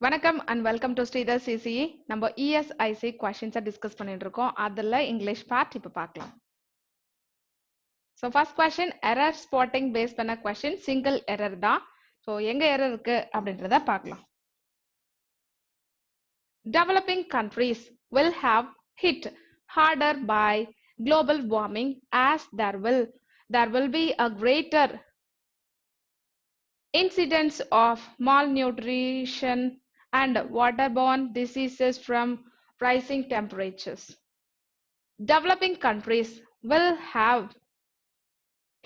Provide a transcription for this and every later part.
வணக்கம் and welcome to Sreedharscce. நம்ம ESIC questions discuss பண்ணிட்டு இருக்கோம். அதுல English part இப்ப பார்க்கலாம். So first question, error spotting based பண்ண question single error தான். So எங்க error இருக்கு அப்படின்றத பார்க்கலாம். Developing countries will have hit harder by global warming as there will be a greater incidence of malnutrition and waterborne diseases from rising temperatures. Developing countries will have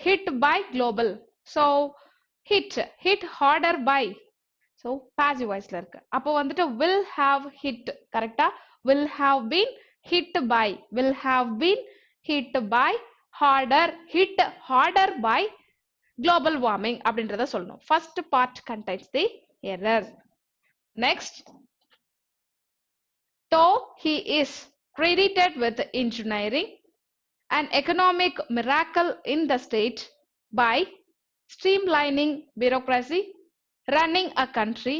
hit by global. So hit harder by. So passive voice la irukku. அப்போ வந்துட்டு will have hit correct will have been hit by hit harder by global warming அப்படின்றத சொல்லணும். First part contains the error. Next, though he is credited with engineering an economic miracle in the state by streamlining bureaucracy, running a country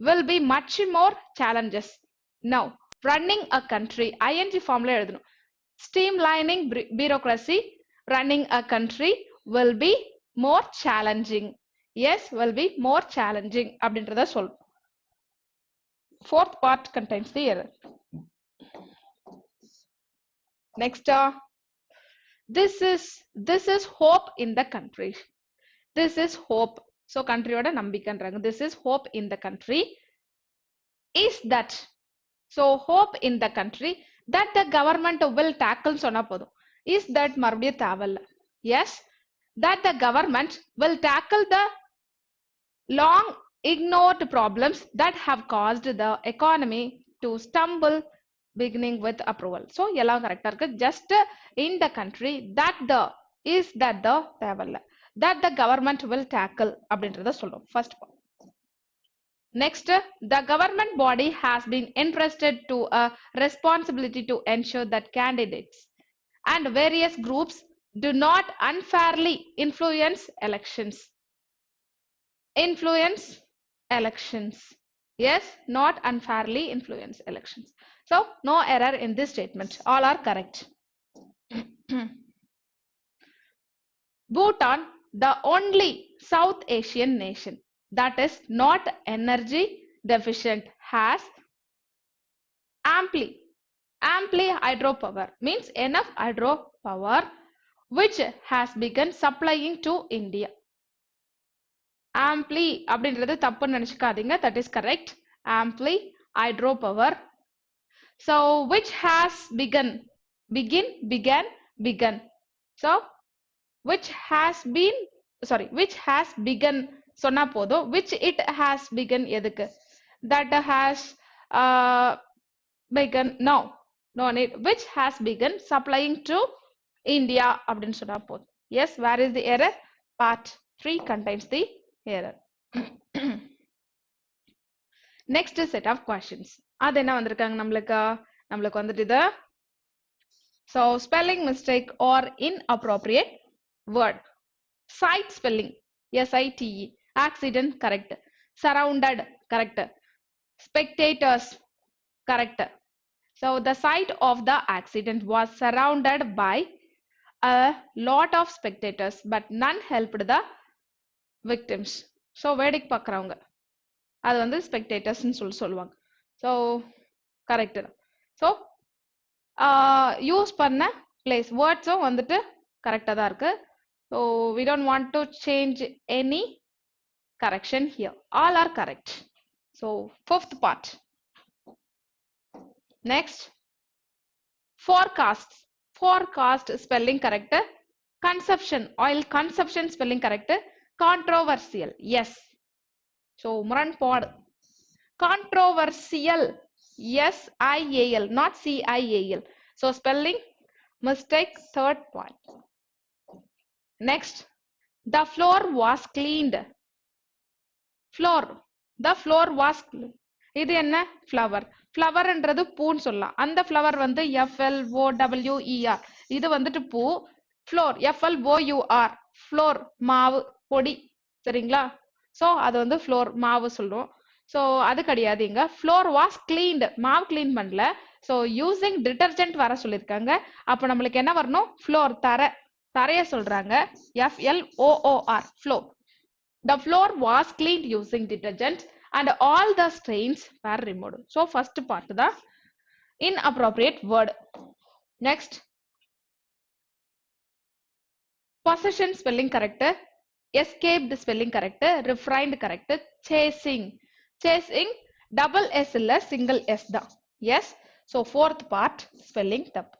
will be much more challenges. Now, running a country, ing formula எழுதணும். Streamlining bureaucracy, running a country will be more challenging. Yes, will be more challenging அப்படின்றத சொல்லணும். Fourth part contains the error. Next, this is hope in the country. This is hope. So country oda நம்பிக்கைன்றாங்க. This is hope in the country. Is that? So hope in the country that the government will tackle சொன்னா போதும். Is that மறுபடியும் தேவையில்ல. Yes, that the government will tackle the long ignored problems that have caused the economy to stumble beginning with approval. So எல்லாம் கரெக்டா இருக்கு. Just in the country that the is that the தேவையில்ல. That the government will tackle அப்படின்றத சொல்றோம். First part. Next, the government body has been entrusted to a responsibility to ensure that candidates and various groups do not unfairly influence elections. Yes, not unfairly influence elections. So, no error in this statement. All are correct. Bhutan, the only South Asian nation that is not energy deficient, has amply hydropower, means enough hydropower, which has begun supplying to India. Amply அப்படின்றது தப்பு நினைச்சுக்காதீங்க. That is correct. Amply hydropower. So which has begun. So which has begun சொன்னா போதும். Which it has begun எதுக்கு? That has begun. No need. Which has begun supplying to India அப்படின்னு சொன்னா போதும். Yes, where is the error? Part 3 contains the error. Next set of questions. அது என்ன வந்திருக்காங்க நம்மளுக்கு வந்துட்டு இது. So spelling mistake or inappropriate word. Site spelling SITE. Accident correct. Surrounded correct. Spectators correct. So the site of the accident was surrounded by a lot of spectators but none helped the victims. So வேடிக்கை பார்க்குறவங்க அது வந்து ஸ்பெக்டேட்டர்ஸ்னு சொல்லுவாங்க. So correct தான். So use பண்ண place வேர்ட்ஸும் வந்துட்டு கரெக்டாக தான் இருக்கு. So we don't want to change any correction here. All are correct. So fifth part. Next, forecast spelling correct. Oil consumption spelling correct. Controversial, yes. So முரண்பாடு. Controversial, SIAL, not CIAL. So spelling mistake, third point. Next, the floor was cleaned. The floor was cleaned. இது என்ன? ஃப்ளவர்ன்றது பூன்னு சொல்லலாம். அந்த flower வந்து FLOWER. இது வந்துட்டு பூ. Floor FLOUR. ஃப்ளோர் மாவு பொடி, சரிங்களா? ஸோ அது வந்து ஃப்ளோர் மாவு சொல்றோம். So அது கிடையாது இங்க. Floor was cleaned. மாவு clean பண்ணல. So using detergent வர சொல்லிருக்காங்க. அப்ப நம்மளுக்கு என்ன வரணும்? Floor தரைய சொல்றாங்க. FLOOR floor. The floor was cleaned using detergent and all the stains were removed. So first part the inappropriate word. Next, possession spelling correct, escaped spelling correct, refrained correct, chasing double S இல்ல single S தான். Yes. So fourth part spelling தப்பு.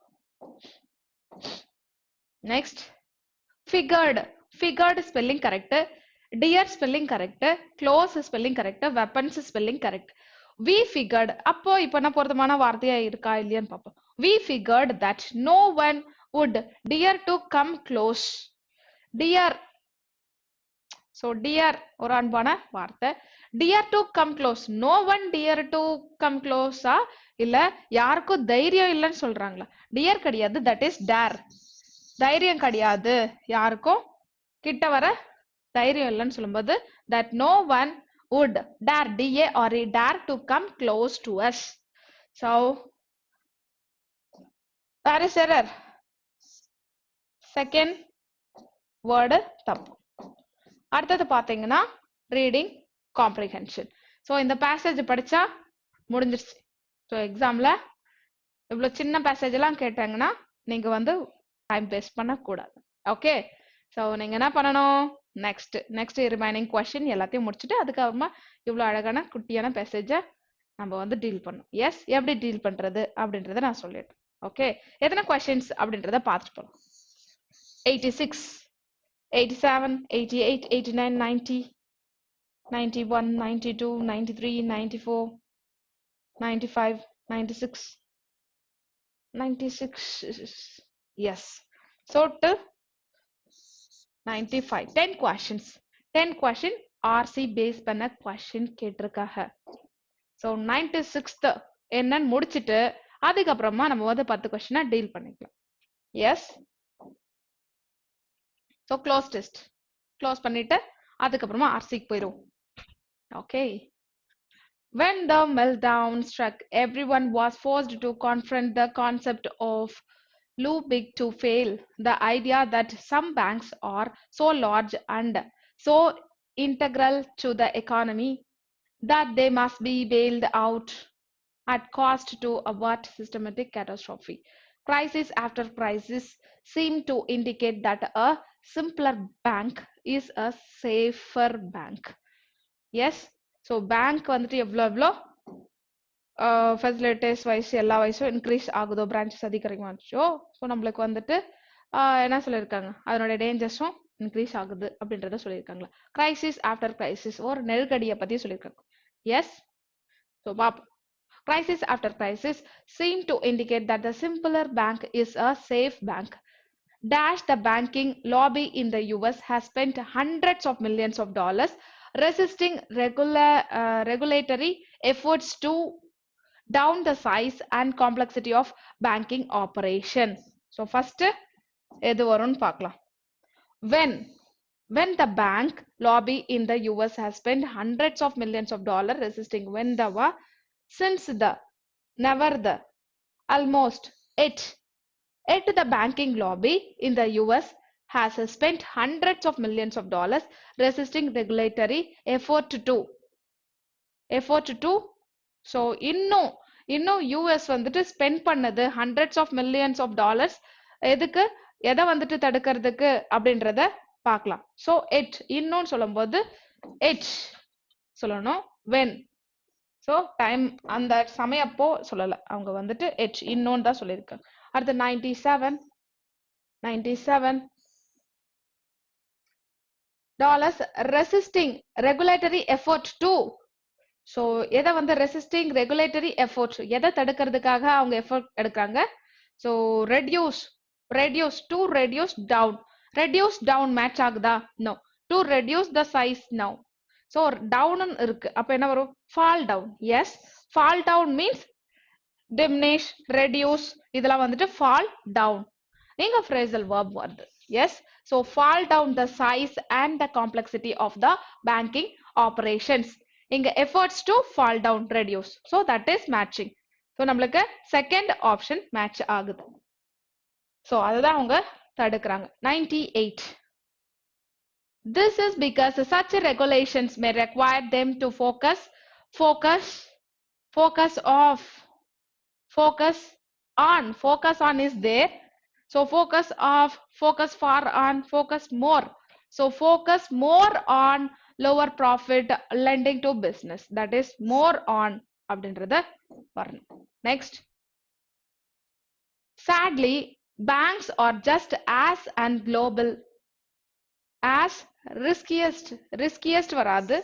Next, figured spelling correct, dear spelling correct, close spelling correct, weapons spelling correct. We figured அப்போ இப்போ நான் பொருத்தமான வார்த்தையா இருக்கா இல்லையான்னு பார்ப்போம். We figured that no one would dare to come close. Dear, so dear ஒரு அன்பான வார்த்தை. Dare to come close. No one dare to come close ஆ இல்ல யாருக்கும் தைரியம் இல்லைன்னு சொல்றாங்களா? Dare கிடையாது, that is dare. தைரியம் கிடையாது, யாருக்கும் கிட்ட வர தைரியம் இல்லைன்னு சொல்லும்போது that no one would dare, D-A-R-E, dare to come close to us. So where is error? Second word தப்பு. அடுத்தது பாத்தீங்கன்னா reading comprehension. So இந்த passage படிச்சா முடிஞ்சிருச்சு. So எக்ஸாம்ல இவ்வளவு சின்ன பேசேஜ் எல்லாம் கேட்டாங்கன்னா நீங்க வந்து டைம் வேஸ்ட் பண்ண கூடாது. ஓகே, சோ நீங்க என்ன பண்ணணும்? நெக்ஸ்ட் ரிமைனிங் கொஸ்டின் எல்லாத்தையும் முடிச்சுட்டு அதுக்கப்புறமா இவ்வளவு அழகான குட்டியான பேசேஜ நம்ம வந்து டீல் பண்ணணும். எஸ், எப்படி டீல் பண்றது அப்படின்றத நான் சொல்லிட்டேன். ஓகே, எத்தனை கொஸ்டின்ஸ் அப்படின்றத பார்த்துட்டு போலாம். 86, 87, 88, 89, 90, 91, 92, 93, 94, 95, 96, 96. Yes. So till 95. 10 questions. 10 question RC base பண்ண question கேட்டிருக்காங்க. So 96th என்னன்னு முடிச்சிட்டு அதுக்கப்புறமா நம்ம வந்து 10 question டீல் பண்ணிக்கலாம். Yes. So close test. Close பண்ணிட்டு அதுக்கப்புறமா RCக்கு போயிரும். Okay. When the meltdown struck, everyone was forced to confront the concept of too big to fail, the idea that some banks are so large and so integral to the economy that they must be bailed out at cost to avert systematic catastrophe. Crisis after crisis seem to indicate that a simpler bank is a safer bank. Yes, so bank வந்துட்டு எவ்வளோ facilities wise எல்லா வயசும் increase ஆகுதோ, branches அதிகரிக்குமாச்சோ, so நம்மளுக்கு வந்துட்டு என்ன சொல்லியிருக்காங்க, அதனுடைய டேஞ்சர்ஸும் இன்க்ரீஸ் ஆகுது அப்படின்றத சொல்லியிருக்காங்களா. கிரைசிஸ் ஆஃப்டர் கிரைசிஸ், ஒரு நெருக்கடியை பற்றி சொல்லியிருக்காங்க. எஸ், ஸோ பாப்போம். Crisis after crisis seem to indicate that the simpler bank is a safe bank. Dash the banking lobby in the US has spent hundreds of millions of dollars resisting regulatory efforts to down the size and complexity of banking operation. So first எது வரும்னு பார்க்கலாம். When the bank lobby in the US has spent hundreds of millions of dollars resisting, when the since the, never the, almost, it the banking lobby in the US has spent hundreds of millions of dollars resisting regulatory effort to so இன்னும் US வந்துட்டு spend பண்ணது hundreds of millions of dollars எதுக்கு, எதை வந்துட்டு தடுக்கிறதுக்கு அப்படின்றத பார்க்கலாம். So இன்னும் சொல்லும் போது சொல்லணும். வென், ஸோ டைம் அந்த சமயப்போ சொல்லல, அவங்க வந்துட்டு இன்னொன்னு தான் சொல்லியிருக்காங்க. அடுத்து 97 dollars resisting regulatory effort to, so எதை வந்து ரெசிஸ்டிங் ரெகுலேட்டரி எஃபோர்ட், எதை தடுக்கிறதுக்காக அவங்க எஃபோர்ட் எடுக்கிறாங்க. So reduce to reduce down match ஆகுதா? No. To reduce the size no. So down இருக்கு, அப்ப என்ன வரும்? Fall down. Yes, fall down means diminish, reduce, இதெல்லாம் வந்துட்டு ஃபால் டவுன். இங்க phrasal verb வருது. Yes, so fall down the size and the complexity of the banking operations. இங்க efforts to fall down reduce. So that is matching. So நம்மளுக்கு second option match ஆகுது. So அதுதான் அவங்க தடுக்குறாங்க. 98. This is because such regulations may require them to focus on is there. So focus off, focus far on, focus more. So focus more on lower profit lending to business. That is more on அப்படின்றத வரணும். Next. Sadly, banks are just as and global as riskiest வராது.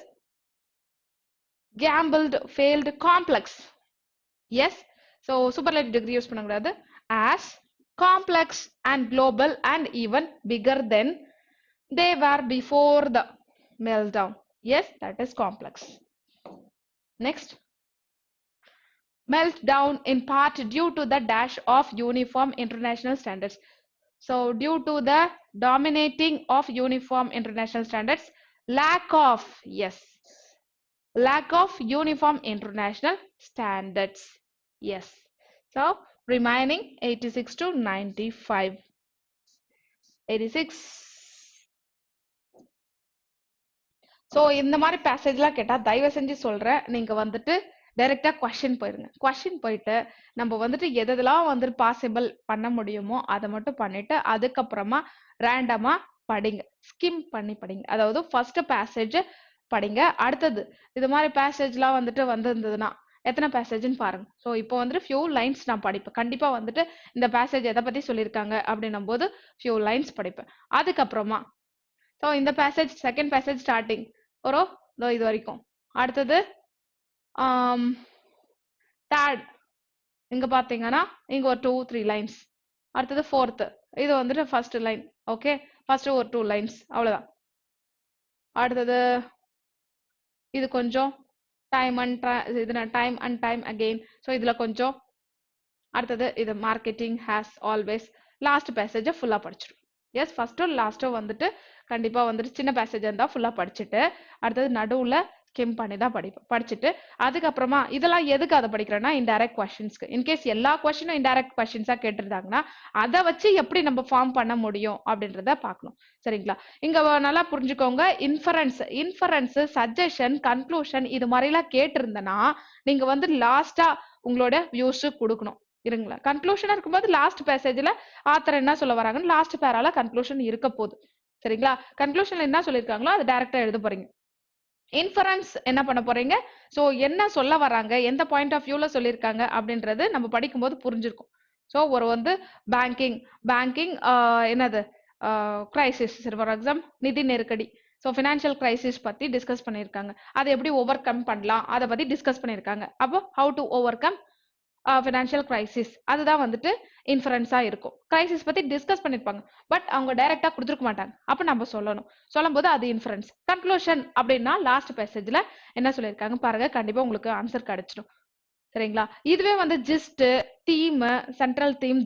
Gambled, failed, complex. Yes. So superlative degree use பண்ணக்கூடாது. As, complex and global and even bigger than they were before the meltdown. Yes, that is complex. Next. Meltdown in part due to the dash of uniform international standards. So due to the dominating of uniform international standards, lack of uniform international standards. Yes. So remaining 86 to 95. 86. So இந்த மாதிரி பேசேஜ்லாம் கேட்டா தயவு செஞ்சு சொல்றேன், நீங்க வந்துட்டு டைரக்டா question போயிருங்க. கொஸ்டின் போயிட்டு நம்ம வந்துட்டு எதெல்லாம் வந்துட்டு பாசிபிள் பண்ண முடியுமோ அதை மட்டும் பண்ணிட்டு அதுக்கப்புறமா ரேண்டமா படிங்க, ஸ்கிம் பண்ணி படிங்க. அதாவது ஃபர்ஸ்ட் பேசேஜ் படிங்க, அடுத்தது இது மாதிரி பேசேஜ்லாம் வந்துட்டு வந்திருந்ததுன்னா எத்தனை பேசேஜ்னு பாருங்க. ஸோ இப்போ வந்துட்டு ஃபியூ லைன்ஸ் நான் படிப்பேன். கண்டிப்பா வந்துட்டு இந்த பேசேஜ் எதை பத்தி சொல்லியிருக்காங்க அப்படின்னும் போது ஃபியூ லைன்ஸ் படிப்பேன். அதுக்கப்புறமா ஸோ இந்த பேசேஜ் செகண்ட் பேசேஜ் ஸ்டார்டிங் ஒரு இது வரைக்கும், அடுத்தது தேர்ட் இங்க பாத்தீங்கன்னா இங்க ஒரு 2-3 லைன்ஸ், அடுத்தது ஃபோர்த் இது வந்துட்டு ஃபர்ஸ்ட் லைன். ஓகே, ஃபர்ஸ்ட் ஒரு 2 லைன்ஸ் அவ்வளவுதான். அடுத்தது இது கொஞ்சம் time and time again. So இதுல கொஞ்சம், அடுத்தது இது மார்க்கெட்டிங் ஹேஸ் ஆல்வேஸ். லாஸ்ட் பேசேஜ ஃபுல்லா படிச்சிடும். எஸ், ஃபர்ஸ்ட்டும் லாஸ்ட்டும் வந்துட்டு கண்டிப்பா வந்துட்டு சின்ன பேசேஜ் இருந்தா ஃபுல்லா படிச்சுட்டு அடுத்தது நடுவுல ஸ்கிம் பண்ணி தான் படிச்சுட்டு அதுக்கப்புறமா இதெல்லாம் எதுக்கு அதை படிக்கிறேன்னா இன்டைரக்ட் கொஸ்டின்ஸ்க்கு. இன்கேஸ் எல்லா கொஸ்டினும் இன்டைரக்ட் கொஸ்டின்ஸா கேட்டிருந்தாங்கன்னா அதை வச்சு எப்படி நம்ம ஃபார்ம் பண்ண முடியும் அப்படின்றத பார்க்கணும். சரிங்களா? இங்க நல்லா புரிஞ்சுக்கோங்க. இன்ஃபரன்ஸ், சஜஷன், கன்க்ளூஷன் இது மாதிரி எல்லாம் கேட்டிருந்தனா நீங்க வந்து லாஸ்டா உங்களோட வியூஸ் கொடுக்கணும். இருங்களா? கன்க்ளூஷனா இருக்கும்போது லாஸ்ட் பேசேஜ்ல ஆத்தர் என்ன சொல்ல வராங்கன்னு லாஸ்ட் பேரால கன்க்ளூஷன் இருக்க போகுது. சரிங்களா? கன்க்ளூஷன்ல என்ன சொல்லியிருக்காங்களோ அது டைரக்டா எழுத போறீங்க. இன்ஃபரன்ஸ் என்ன பண்ண போறீங்க, சோ என்ன சொல்ல வராங்க, எந்த பாயிண்ட் ஆஃப் வியூல சொல்லியிருக்காங்க அப்படின்றது நம்ம படிக்கும்போது புரிஞ்சிருக்கும். ஸோ ஒரு வந்து பேங்கிங் என்னது கிரைசிஸ், ஃபார் எக்ஸாம்பிள் நிதி நெருக்கடி. ஸோ ஃபினான்ஷியல் கிரைசிஸ் பத்தி டிஸ்கஸ் பண்ணியிருக்காங்க. அதை எப்படி ஓவர் கம் பண்ணலாம் அதை பத்தி டிஸ்கஸ் பண்ணியிருக்காங்க. அப்போ how to over come financial crisis, அதுதான் வந்துட்டு இன்ஃபரன்ஸா இருக்கும். கிரைசிஸ் பத்தி டிஸ்கஸ் பண்ணிருப்பாங்க, பட் அவங்க டைரக்டா கொடுத்துருக்க மாட்டாங்க. அப்ப நம்ம சொல்லணும். சொல்லும் போது அது இன்ஃபரன்ஸ். கன்க்ளூஷன் அப்படின்னா லாஸ்ட் பேசேஜ்ல என்ன சொல்லியிருக்காங்க பாருங்க, கண்டிப்பா உங்களுக்கு ஆன்சர் கிடைச்சிடும். சரிங்களா? இதுவே வந்து gist, theme, central theme,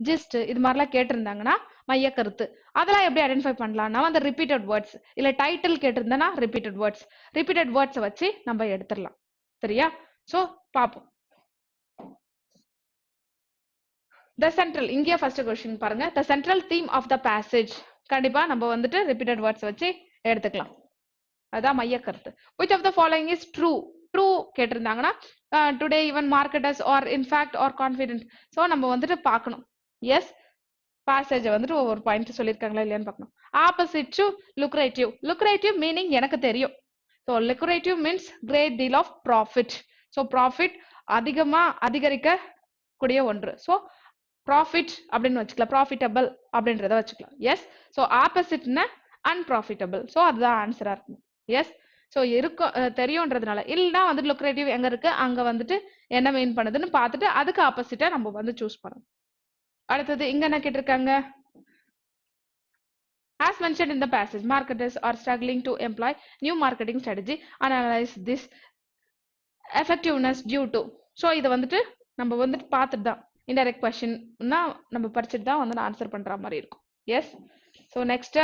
gist இது மாதிரிலாம் கேட்டிருந்தாங்கன்னா மைய கருத்து, அதெல்லாம் எப்படி ஐடென்டிஃபை பண்ணலாம்னா வந்து ரிப்பீட்டட் வேர்ட்ஸ், இல்ல டைட்டில் கேட்டிருந்தேன்னா ரிப்பீட்டட் வேர்ட்ஸ் வச்சு நம்ம எடுத்துடலாம். சரியா? சோ பாப்போம். The central, இங்கே ஃபர்ஸ்ட் क्वेश्चन பாருங்க. The central theme of the passage, கண்டிப்பா நம்ம வந்துட்டு repeated words வச்சு எடுத்துக்கலாம். அதான் மைய கருத்து. Which of the following is true? True கேட்டிருந்தாங்கன்னா today even marketers are in fact or confident. So நம்ம வந்துட்டு பார்க்கணும். Yes, passage வந்துட்டு ஒவ்வொரு பாயிண்ட் சொல்லியிருக்காங்களா இல்லையான்னு பார்க்கணும். Opposite to lucrative meaning எனக்கு தெரியும். So lucrative means great deal of profit. So profit அதிகரிக்க கூடிய ஒன்று. So ப்ராஃபிட் அப்படின்னு வச்சுக்கலாம், ப்ராஃபிட்டபிள் அப்படின்றத வச்சுக்கலாம். எஸ், ஸோ ஆப்போசிட்னா அன்ப்ராஃபிட்டபிள். ஸோ அதுதான் ஆன்சரா இருக்கும். எஸ், ஸோ இருக்கும் தெரியும்ன்றதுனால. இல்லைன்னா வந்து லுக்ரேட்டிவ் எங்க இருக்கு அங்க வந்துட்டு என்ன மீன் பண்ணுதுன்னு பார்த்துட்டு அதுக்கு ஆப்போசிட்டா நம்ம வந்து சூஸ் பண்ணணும். அடுத்தது இங்க என்ன கேட்டிருக்காங்க, as mentioned in the passage, marketers are struggling to employ new marketing strategy and analyze this effectiveness due to. So இதை வந்துட்டு நம்ம வந்துட்டு பார்த்துட்டு தான் இன்டைரக்ட் கொஸ்டின்னா நம்ம படிச்சுட்டு தான் வந்து ஆன்சர் பண்ற மாதிரி இருக்கும். Yes, so next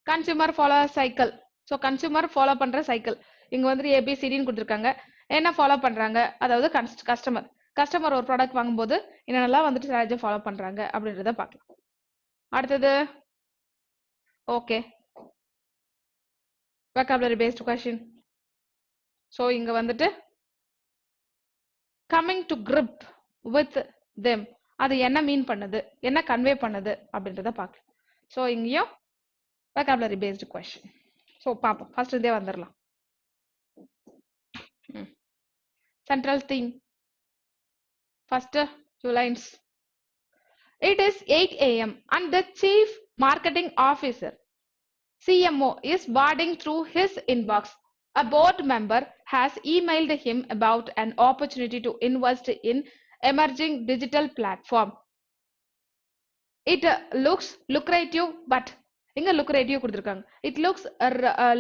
consumer follower cycle. So consumer follow பண்ற சைக்கிள் இங்க வந்து ஏபிசிடின்னு கொடுத்துருக்காங்க. என்ன ஃபாலோ பண்றாங்க, அதாவது கஸ்டமர் ஒரு ப்ராடக்ட் வாங்கும்போது என்னென்னலாம் வந்துட்டு ஸ்ட்ராட்டஜி ஃபாலோ பண்றாங்க அப்படின்றத பார்க்கலாம். அடுத்தது okay vocabulary based question. So இங்க வந்துட்டு coming to grip with them அது என்ன மீன் பண்ணுது, என்ன கன்வே பண்ணுது அப்படின்றத பார்க்கலாம். ஸோ இங்கேயும் vocabulary based question. ஸோ பார்ப்போம். ஃபர்ஸ்ட் இதே வந்துடலாம். Central theme. First two lines. It is 8 a.m. and the chief marketing officer CMO is wading through his inbox. A board member has emailed him about an opportunity to invest in emerging digital platform. It looks lucrative, but inga lucrative கொடுத்திருக்காங்க. It looks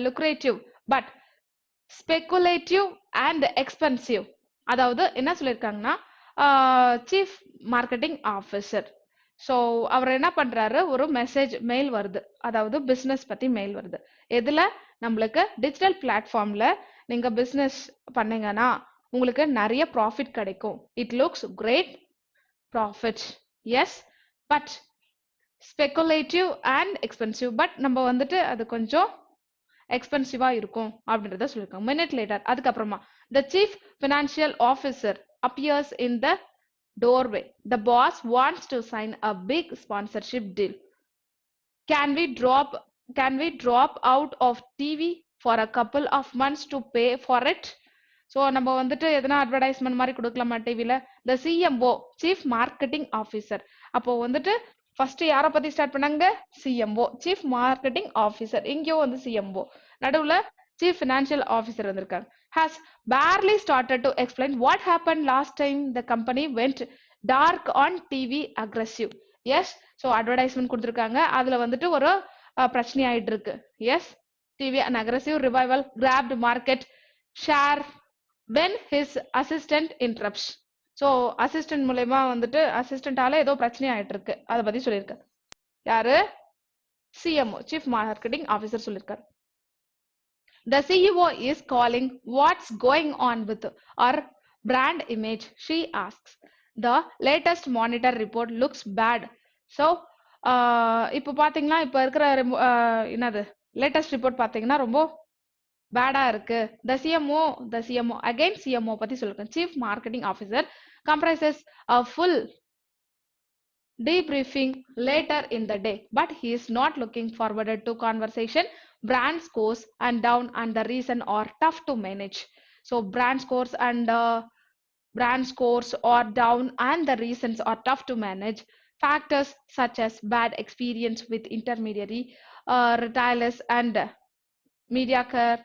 lucrative, but speculative and expensive. அதாவது என்ன சொல்லியிருக்காங்கன்னா chief marketing officer. So அவர் என்ன பண்றாரு, ஒரு mail வருது, அதாவது business பத்தி மெயில் வருது. எதுல, நம்மளுக்கு டிஜிட்டல் பிளாட்ஃபார்ம்ல நீங்க பிஸ்னஸ் பண்ணீங்கன்னா உங்களுக்கு நிறைய ப்ராஃபிட் கிடைக்கும். It looks great profit, yes, but speculative and expensive. But நம்ம வந்துட்டு அது கொஞ்சம் எக்ஸ்பென்சிவா இருக்கும் அப்படின்றத சொல்லியிருக்காங்க. மினிட் லேட்டர், அதுக்கப்புறமா the chief financial officer appears in the doorway. The boss wants to sign a big sponsorship deal. Can we drop out of TV for a couple of months to pay for it? So நம்ம வந்துட்டு எதனா advertisement மாதிரி கொடுக்கலாமா டிவில? The CMO, chief marketing officer. அப்போ வந்துட்டு first யார பத்தி ஸ்டார்ட் பண்ணாங்க, CMO, chief marketing officer. இங்கேயும் வந்து CMO, நடுவுல chief financial officer வந்திருக்காங்க. Has barely started to explain what happened last time the company went dark on TV aggressive. Yes, so advertisement கொடுத்திருக்காங்க, அதுல வந்துட்டு ஒரு பிரச்சனை ஆயிட்டு இருக்கு. Yes, TV an aggressive revival grabbed market share when his assistant interrupts. So assistant மூலமா வந்துட்டு அசிஸ்டன்டால ஏதோ பிரச்சனை ஆயிட்டு இருக்கு, அதை பத்தி சொல்லியிருக்காரு. யாரு, CMO, chief marketing officer சொல்லியிருக்காரு. The CEO is calling. What's going on with our brand image? She asks. The latest monitor report looks bad. So, இப்போ பாத்தீங்கன்னா இப்போ இருக்கிற என்னது லேட்டஸ்ட் ரிப்போர்ட் பாத்தீங்கன்னா ரொம்ப பேடா இருக்கு. The CMO again CMO பத்தி சொல்லுங்க. Chief Marketing Officer comprises a full debriefing later in the day, but he is not looking forward to conversation. Brand scores and down and the reason are tough to manage. So brand scores are down and the reasons are tough to manage. Factors such as bad experience with intermediary retailers and mediocre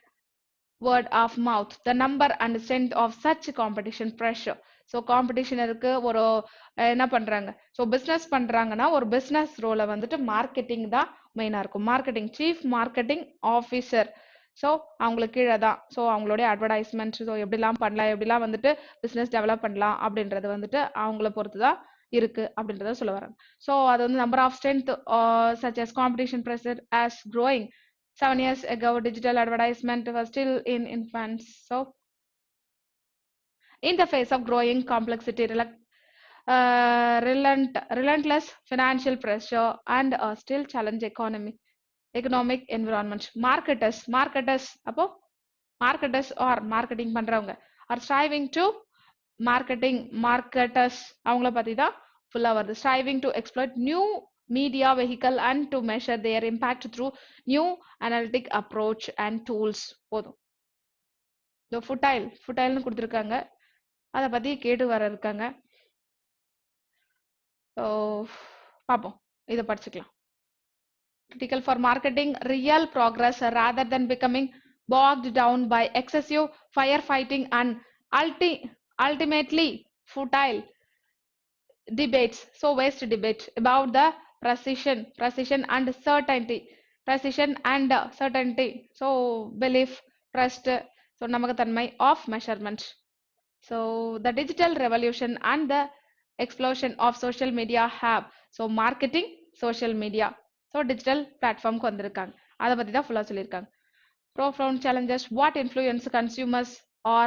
word of mouth, the number and strength of such competition pressure. So காம்படிஷனருக்கு ஒரு என்ன பண்றாங்க, so business பண்றாங்கன்னா ஒரு business ரோலை வந்துட்டு marketing தான் மெயினா இருக்கும். Marketing, chief marketing officer. So அவங்களுக்கு கீழே தான். ஸோ அவங்களுடைய அட்வர்டைஸ்மெண்ட், ஸோ எப்படிலாம் பண்ணலாம், எப்படிலாம் வந்துட்டு பிஸ்னஸ் டெவலப் பண்ணலாம் அப்படின்றது வந்துட்டு அவங்கள பொறுத்து தான் இருக்கு அப்படின்றத சொல்ல வராங்க. ஸோ அது வந்து number of strength such as competition pressure as growing. 7 years ago, digital advertisement was still in infants. So in the face of growing complexity, relentless financial pressure and a still challenge economic environment, marketers அப்போ marketers or marketing பண்றவங்க are striving to marketers அவங்கள பத்தி தான் ஃபுல்லா வருது. striving to exploit new media vehicle and to measure their impact through new analytic approach and tools. போதும். இந்த ஃபுட்டைல்னு கொடுத்துருக்காங்க, அதை பத்தி கேட்டு வர இருக்காங்க. பார்ப்போம், இதை படிச்சுக்கலாம். Critical for marketing real progress rather than becoming bogged down by excessive firefighting and ultimately futile debates. So waste debate about the precision and certainty. So belief, trust, so namakathanmai of measurement. So the digital revolution and the explosion of social media have, so marketing, social media, so digital platform க்கு வந்திருக்காங்க, அதை பத்தி தான் ஃபுல்லா சொல்லியிருக்காங்க. profound challenges what influence consumers or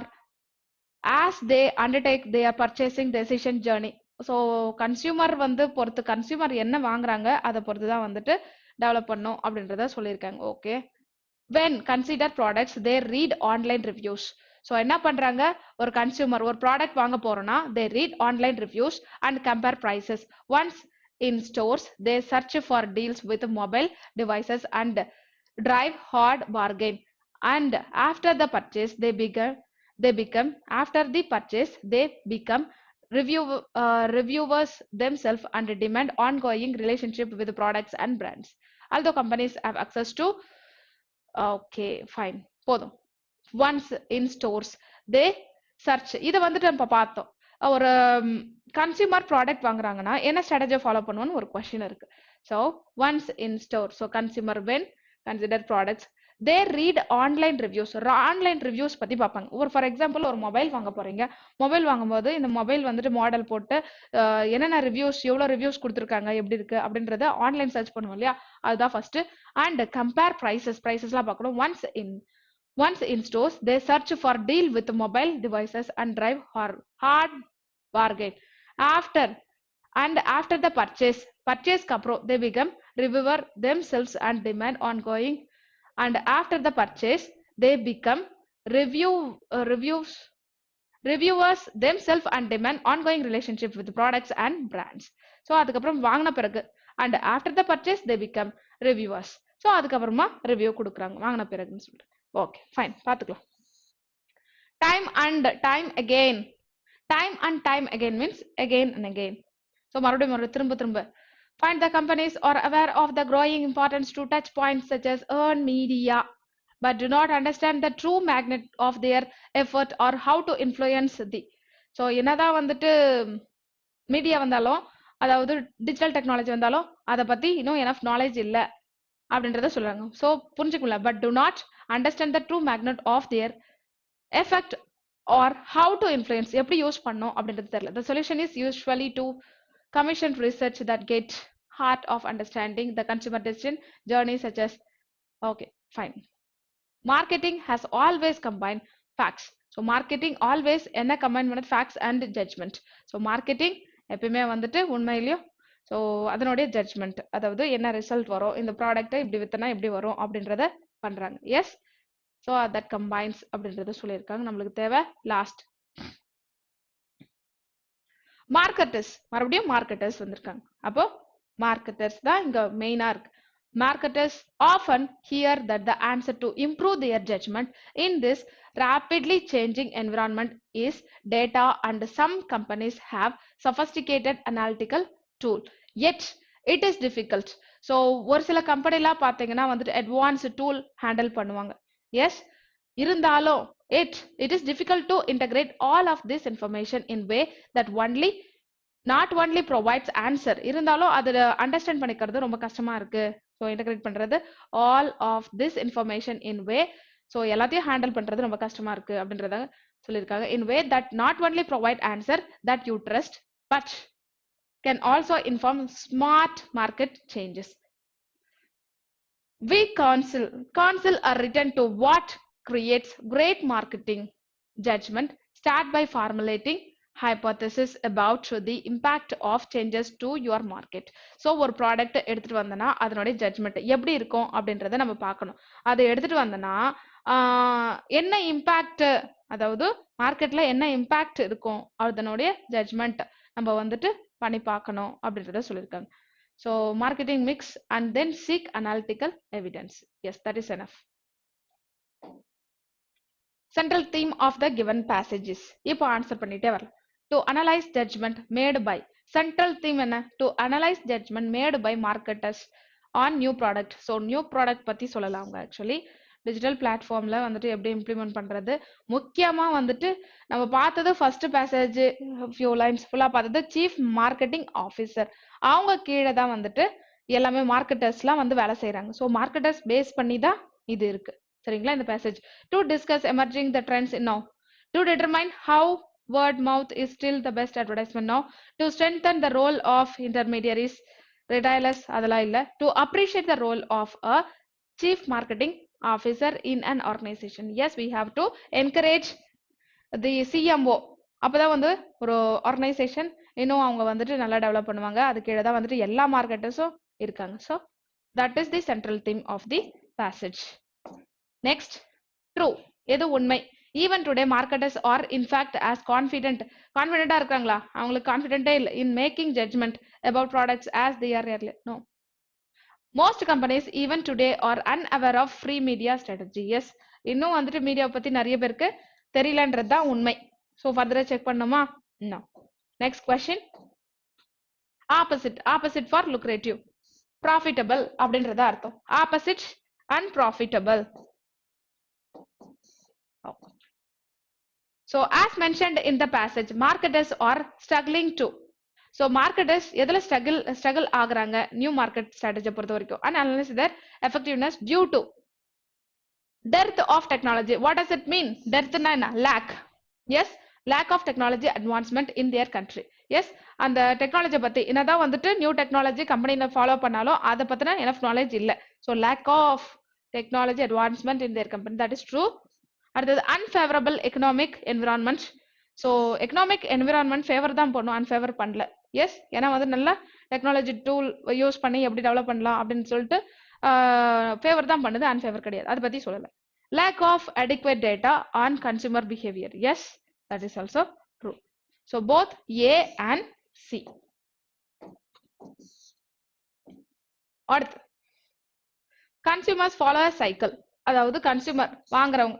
as they undertake their purchasing decision journey. So consumer வந்து பொறுத்து consumer என்ன வாங்குறாங்க அதை பொறுத்து தான் வந்துட்டு டெவலப் பண்ணும் அப்படின்றத சொல்லியிருக்காங்க. Okay, when consider products they read online reviews. So என்ன பண்றாங்க, ஒரு கன்சியூமர் ஒரு ப்ராடக்ட் வாங்க போறோம்னா they read online reviews and compare prices. Once in stores they search for deals with mobile devices and drive hard bargain. And after the purchase they become reviewers themselves and demand ongoing relationship with products and brands. Although companies have access to okay fine போதும். once in stores they search. இதை வந்துட்டு நம்ம பார்த்தோம். ஒரு consumer product வாங்குறாங்கன்னா என்ன strategy follow பண்ணுவோன்னு ஒரு question இருக்கு. So once in store, so consumer when consider products they read online reviews. Online reviews பத்தி பார்ப்பாங்க. ஒரு ஃபார் எக்ஸாம்பிள் ஒரு மொபைல் வாங்க போறீங்க, மொபைல் வாங்கும்போது இந்த மொபைல் வந்துட்டு மாடல் போட்டு என்னென்ன ரிவ்யூஸ் எவ்வளோ ரிவ்யூஸ் கொடுத்துருக்காங்க எப்படி இருக்கு அப்படின்றத ஆன்லைன் சர்ச் பண்ணுவோம் இல்லையா, அதுதான் ஃபர்ஸ்ட். அண்ட் கம்பேர் ப்ரைசஸ்லாம் பார்க்கணும். once in stores they search for deal with mobile devices and drive hard bargain. after the purchase kapro they become reviewer themselves and demand ongoing. And after the purchase they become reviewers themselves and demand ongoing relationship with products and brands. so அதுக்கப்புறம் வாங்கின பிறகு and after the purchase they become reviewers. so அதுக்கப்புறமா review கொடுக்குறாங்க வாங்கின பிறகுன்னு சொல்லிட்டு. Okay fine, பார்த்துக்கலாம். time and time again means again and again. so மறுபடியும் திரும்ப find the companies are aware of the growing importance to touch points such as earned media but do not understand the true magnet of their effort or how to influence the. so என்னதான் வந்துட்டு media வந்தாலும் அதாவது digital technology வந்தாலும் அதை பத்தி இன்னும் enough knowledge இல்லை அப்படின்றத சொல்றாங்க. ஸோ புரிஞ்சுக்கல, but do not understand the true magnet of their effect or how to influence, எப்படி யூஸ் பண்ணும் அப்படின்றது தெரியல. The solution is usually to commission research that get heart of understanding the consumer decision journey such as okay fine. marketing has always combined facts. so marketing always என்ன combine பண்ணது facts and judgment. so marketing எப்பவுமே வந்துட்டு உண்மையிலயும் so அதனுடைய judgement, அதாவது என்ன result வரும், இந்த ப்ராடக்ட்டை இப்படி வித்தனா எப்படி வரும் அப்படின்றத பண்றாங்க. எஸ், ஸோ தட் கம்பைன்ஸ் அப்படின்றத சொல்லியிருக்காங்க. நம்மளுக்கு தேவை லாஸ்ட் மார்க்கெட்டர்ஸ். மறுபடியும் மார்க்கெட்டர்ஸ் வந்திருக்காங்க. அப்போ மார்க்கெட்டர்ஸ் தான் இங்க மெயினா இருக்கு. Marketers often hear that the answer to improve their judgment in this rapidly changing environment is data, and some companies have sophisticated analytical tool. Yet it is difficult. So ஒரு சில கம்பெனிலாம் பார்த்தீங்கன்னா வந்துட்டு அட்வான்ஸ்டு டூல் ஹேண்டில் பண்ணுவாங்க. S, இருந்தாலும் it is difficult to integrate all of this information in way that not only provides answer, இருந்தாலும் அதில் understand பண்ணிக்கிறது ரொம்ப கஷ்டமா இருக்கு. ஸோ இன்டகிரேட் பண்றது all of this information in way, so எல்லாத்தையும் ஹேண்டில் பண்றது ரொம்ப கஷ்டமா இருக்கு அப்படின்றத சொல்லியிருக்காங்க. In way that not only provide answer that you trust but can also inform smart market changes. We counsel are written to what creates great marketing judgment. Start by formulating hypothesis about the impact of changes to your market. so ஒரு product எடுத்துட்டு வந்தனா அதனுடைய judgement எப்படி இருக்கும் அப்படின்றத நம்ம பார்க்கணும். அதை எடுத்துட்டு வந்தனா என்ன இம்பாக்ட், அதாவது மார்க்கெட்ல என்ன இம்பாக்ட் இருக்கும் அதனுடைய ஜட்ஜ்மெண்ட் நம்ம வந்துட்டு பண்ணி பார்க்கணும் அப்படின்றத சொல்லியிருக்காங்க. so marketing mix and then seek analytical evidence. yes, that is enough. central theme of the given passages இப்போ ஆன்சர் பண்ணிட்டே வரலாம். to analyze judgment made by, central theme என்ன, to analyze judgment made by marketers on new product. so new product பத்தி சொல்லலாம். அவங்க actually digital பிளாட்ஃபார்ம்ல வந்துட்டு எப்படி இம்ப்ளிமெண்ட் பண்றது, முக்கியமா வந்துட்டு நம்ம பார்த்தது ஃபர்ஸ்ட் பேசேஜ் ஃபியூ லைன்ஸ் ஃபுல்லா பார்த்தது சீஃப் மார்க்கெட்டிங் ஆஃபீஸர், அவங்க கீழே தான் வந்துட்டு எல்லாமே மார்க்கெட்டர்ஸ்லாம் வந்து வேலை செய்யறாங்க. ஸோ மார்க்கெட்டர்ஸ் பேஸ் பண்ணி தான் இது இருக்கு. சரிங்களா, இந்த passage. To discuss emerging the trends in now, to determine how word mouth is still the best advertisement now, to strengthen the role of intermediaries, retailers, adala illa, to appreciate the role of a chief marketing officer in an organization. Yes, we have to encourage the CMO. அப்பதான் வந்து ஒரு organisation இன்னும் அவங்க வந்துட்டு நல்லா develop பண்ணுவாங்க. அது கீழே தான் வந்துட்டு எல்லா மார்க்கெட்டர்ஸும் இருக்காங்க. So that is the central theme of the passage. Next, true. எது உண்மை? Even today marketers are in fact as கான்ஃபிடென்ட்டா இருக்காங்களா? அவங்களுக்கு கான்ஃபிடென்ட்டே இல்லை in making judgment about products as they are earlier. No. Most companies even today are unaware of free media strategy. Yes, இன்னும் வந்துட்டு media பத்தி நிறைய பேருக்கு தெரியலன்றது தான் உண்மை. ஸோ ஃபர்தரா செக் பண்ணுமா? No. Next question. Opposite for lucrative. Profitable அப்படின்றத அர்த்தம். Opposite unprofitable. So as mentioned in the passage, marketers are struggling to. So marketers எதுல struggle ஆகுறாங்க நியூ மார்க்கெட் ஸ்ட்ராட்டஜி பொறுத்த வரைக்கும்? And analyze their effectiveness due to dearth of technology. What does it mean? Dearth na என்ன? Lack. Yes, lack of technology advancement in their country. Yes, அந்த technology பத்தி என்னதான் வந்துட்டு new technology கம்பெனில follow பண்ணாலும் அதை பத்தின எனஃப் நாலேஜ் இல்ல. So lack of technology advancement in their company, that is true. அடுத்தது unfavourable economic environment. So economic environment favour தான் பண்ணும், அன்ஃபேவர் பண்ணல. எஸ், ஏன்னா வந்து நல்ல டெக்னாலஜி டூல் யூஸ் பண்ணி எப்படி டெவலப் பண்ணலாம் அப்படின்னு சொல்லிட்டு ஃபேவர் தான் பண்ணுது, அன்ஃபேவர் கிடையாது. அதை பத்தி சொல்லல. Lack of adequate data on consumer behavior. Yes, that is also true. So both A and C. அடுத்து, consumers follow a cycle. அதாவது கன்சியூமர் வாங்குறவங்க,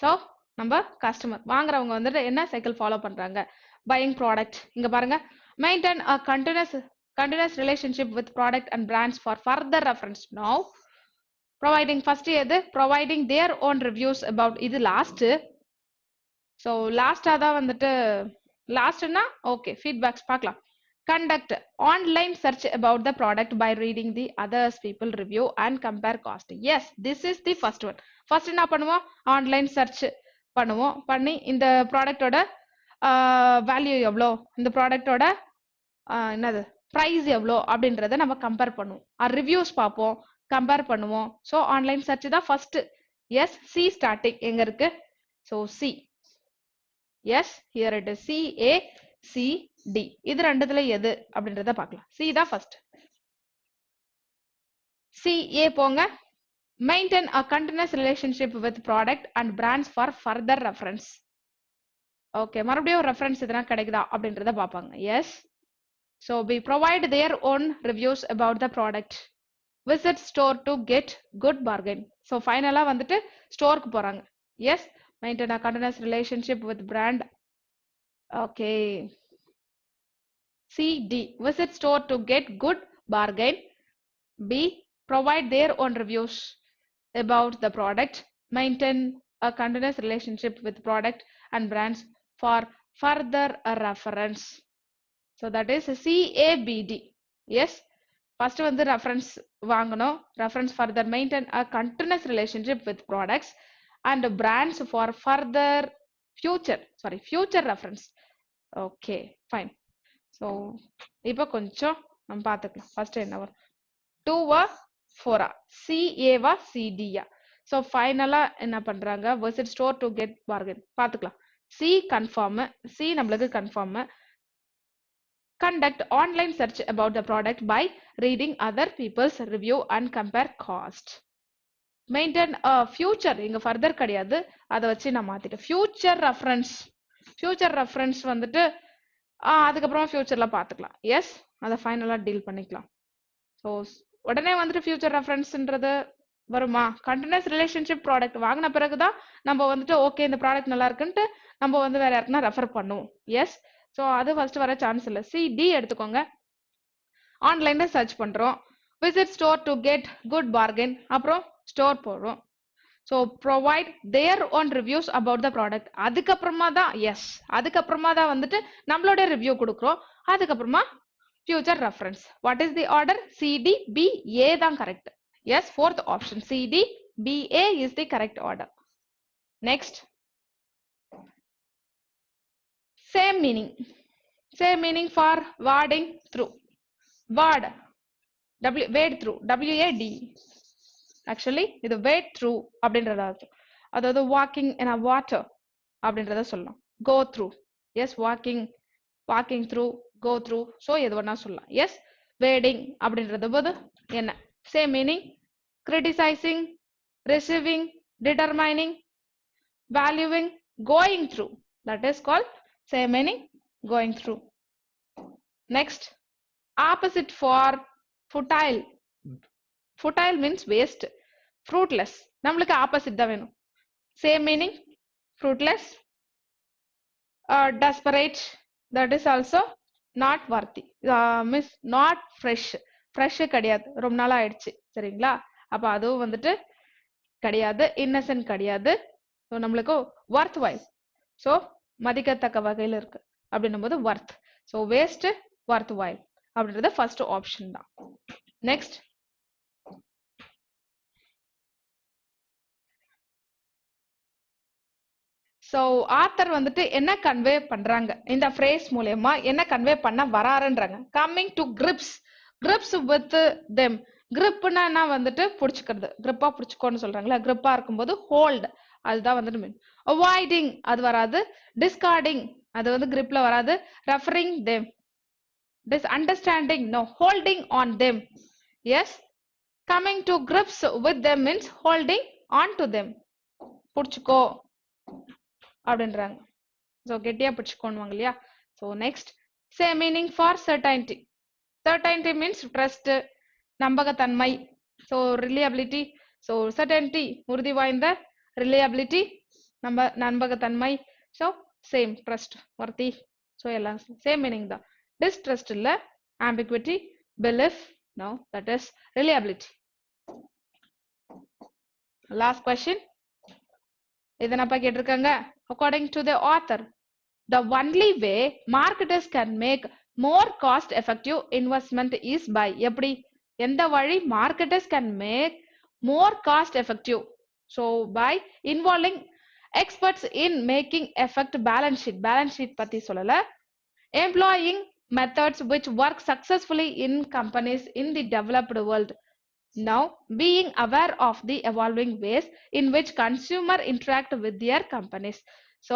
ஸோ நம்ம கஸ்டமர் வாங்குறவங்க வந்துட்டு என்ன சைக்கிள் ஃபாலோ பண்றாங்க? Buying product. இங்க பாருங்க, maintain a continuous relationship with product and brands for further reference. Now providing first எது? providing their own reviews about. இது லாஸ்ட். ஸோ லாஸ்டா தான் வந்துட்டு லாஸ்ட்னா ஓகே, ஃபீட்பேக்ஸ் பார்க்கலாம். conduct online search about the product by reading the others people review and compare cost. Yes, this is the first one. first என்ன பண்ணுவோம்? Online search பண்ணுவோம். பண்ணி இந்த ப்ராடக்டோட வேல்யூ எவ்வளோ, இந்த ப்ராடக்டோட என்னது ப்ரைஸ் எவ்வளோ அப்படின்றத நம்ம கம்பேர் பண்ணுவோம். ரிவ்யூஸ் பார்ப்போம், கம்பேர் பண்ணுவோம். ஸோ ஆன்லைன் சர்ச் தான் ஃபர்ஸ்ட். எஸ், சி ஸ்டார்டிங் எங்க இருக்கு? So C. Yes, here it is CACD. இது ரெண்டுத்துல எது அப்படின்றத பார்க்கலாம். சி தான் ஃபர்ஸ்ட். CA போங்க. Maintain a continuous relationship with product and brands for further reference. Okay, மறுபடியும் ரெஃபரன்ஸ் எதனா கிடைக்குதா அப்படின்றத பார்ப்பாங்க. Yes. So we provide their own reviews about the product. Visit store to get good bargain. So finally வந்துட்டு ஸ்டோருக்கு போறாங்க. Yes, maintain a continuous relationship with brand. Okay. CD, visit store to get good bargain. B, provide their own reviews about the product. Maintain a continuous relationship with product and brands for further reference. So that is CABD. Yes, first வந்து reference வாங்கணும். reference further maintain a continuous relationship with products and brands for further future reference. Okay, fine. So இப்போ கொஞ்சம் நம்ம பார்த்துக்கலாம். first என்ன வரும்? 2 4 CA CD. So finally என்ன பண்றாங்க? visit store to get bargain. பார்த்துக்கலாம். C confirm, C நம்மளுக்கு confirm. Conduct online search about the product by reading other people's review and compare cost. Maintain a future, இங்க further கிடையாது, அதை வச்சு நான் மாத்திட்டேன். future reference வந்துட்டு அதுக்கப்புறம் ஃபியூச்சர்ல பார்த்துக்கலாம். எஸ், அதை ஃபைனலா டீல் பண்ணிக்கலாம். ஸோ உடனே வந்துட்டு ஃபியூச்சர் ரெஃபரன்ஸ்ன்றது வருமா? கண்டினியூஸ் ரிலேஷன்ஷிப் ப்ராடக்ட் வாங்கின பிறகுதான் நம்ம வந்துட்டு ஓகே இந்த ப்ராடக்ட் நல்லா இருக்குன்ட்டு நம்ம வந்து வேற யாருக்குன்னா ரெஃபர் பண்ணுவோம். எஸ், ஸோ அது ஃபர்ஸ்ட் வர சான்ஸ் இல்லை. CD எடுத்துக்கோங்க. ஆன்லைன்ல சர்ச் பண்றோம். Visit store to get good bargain. அப்புறம் ஸ்டோர் போடுறோம். So provide their own reviews about the product. அதுக்கப்புறமா தான் வந்துட்டு நம்மளோட ரிவ்யூ கொடுக்குறோம். அதுக்கப்புறமா future reference. What is the order? CDBA தான் correct. Yes, fourth option CDBA is the correct order. Next, same meaning for wading through. wade through, WAD. Actually இது wade through அப்படின்றத அர்த்தம். அதாவது walking in a water அப்படின்றத சொல்லலாம். go through. yes walking through, go through. so எது வேணா சொல்லலாம். yes wading அப்படின்றது போது என்ன same meaning. criticizing, receiving, determining, valuing, going through. that is called same meaning going through. next opposite for futile. futile means waste, fruitless. நம்மளுக்கு opposite தான் வேணும். same meaning fruitless. desperate, that is also not worthy. means not fresh. fresh கிடையாது, ரொம்ப நாளா ஆயிடுச்சு சரிங்களா. அப்ப அதுவும் வந்துட்டு கிடையாது, innocent கிடையாது. ஸோ நம்மளுக்கு worthwhile, ஸோ மதிக்கத்தக்க வகையில் இருக்கு அப்படின்னும் போது worth. ஸோ waste, worthwhile அப்படின்றது ஃபர்ஸ்ட் ஆப்ஷன் தான். நெக்ஸ்ட் ஸோ ஆத்தர் வந்துட்டு என்ன கன்வே பண்றாங்க இந்த ஃப்ரேஸ் மூலமா, என்ன கன்வே பண்ண வராருன்றாங்க. Coming to grips, grips with them. கிரிப்னா வந்துட்டு பிடிச்சிக்கிறது, கிரிப்பா பிடிச்சிக்கோன்னு சொல்றாங்களா. கிரிப்பா இருக்கும்போது ஹோல்ட், அதுதான் வந்துட்டு மீன். அவாய்டிங் அது வராது. டிஸ்கார்டிங் அது வந்து கிரிப்ல வராது. Referring them, this understanding, no, holding on them. yes coming to grips with them means holding on to them. புடிச்சுக்கோ அப்படின்றாங்க. ஸோ கெட்டியா பிடிச்சுக்கோணுவாங்க இல்லையா. So next same meaning for certainty. certainty means trust, நம்பகத்தன்மை. So reliability. So certainty உறுதி வாய்ந்த, reliability நம்பகத்தன்மை. So same trust, worthy. So எல்லாம் same meaning தான். distrust இல்ல, ambiguity, belief, no, that is reliability. last question இதனப்பா கேட்டிருக்காங்க. according to the author, the only way marketers can make more cost effective investment is by. எப்படி, எந்த வழி marketers can make more cost effective? so by involving experts in making effect balance sheet. balance sheet பத்தி சொல்லல. employing methods which work successfully in companies in the developed world. now being aware of the evolving ways in which consumer interact with their companies. so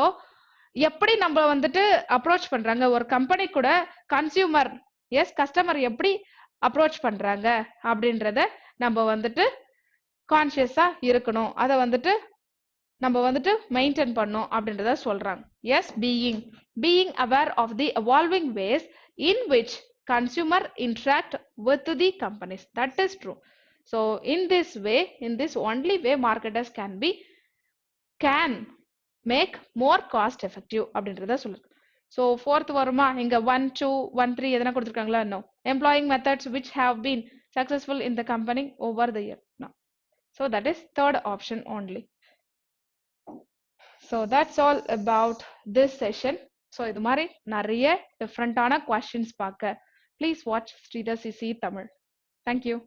எப்படி நம்ம வந்துட்டு approach பண்றாங்க ஒரு company கூட, consumer customer எப்படி approach பண்றாங்க அப்படின்றத நம்ம வந்துட்டு கான்சியஸா இருக்கணும், அதை வந்துட்டு நம்ம வந்துட்டு மெயின்டைன் பண்ணோம் அப்படின்றத சொல்றாங்க. yes being aware of the evolving ways in which consumer interact with the companies. that is true. so in this way, in this only way marketers can make more cost effective அப்படின்றத சொல்லுங்க. so fourth வருமா, இங்க 1 2 1 3 எதனா கொடுத்திருக்காங்களா? no. employing methods which have been successful in the company over the year. no. so that is third option only. so that's all about this session. so இது மாதிரி நிறைய டிஃப்ரெண்டான questions பார்க்க please watch Sreedharscce Tamil. thank you.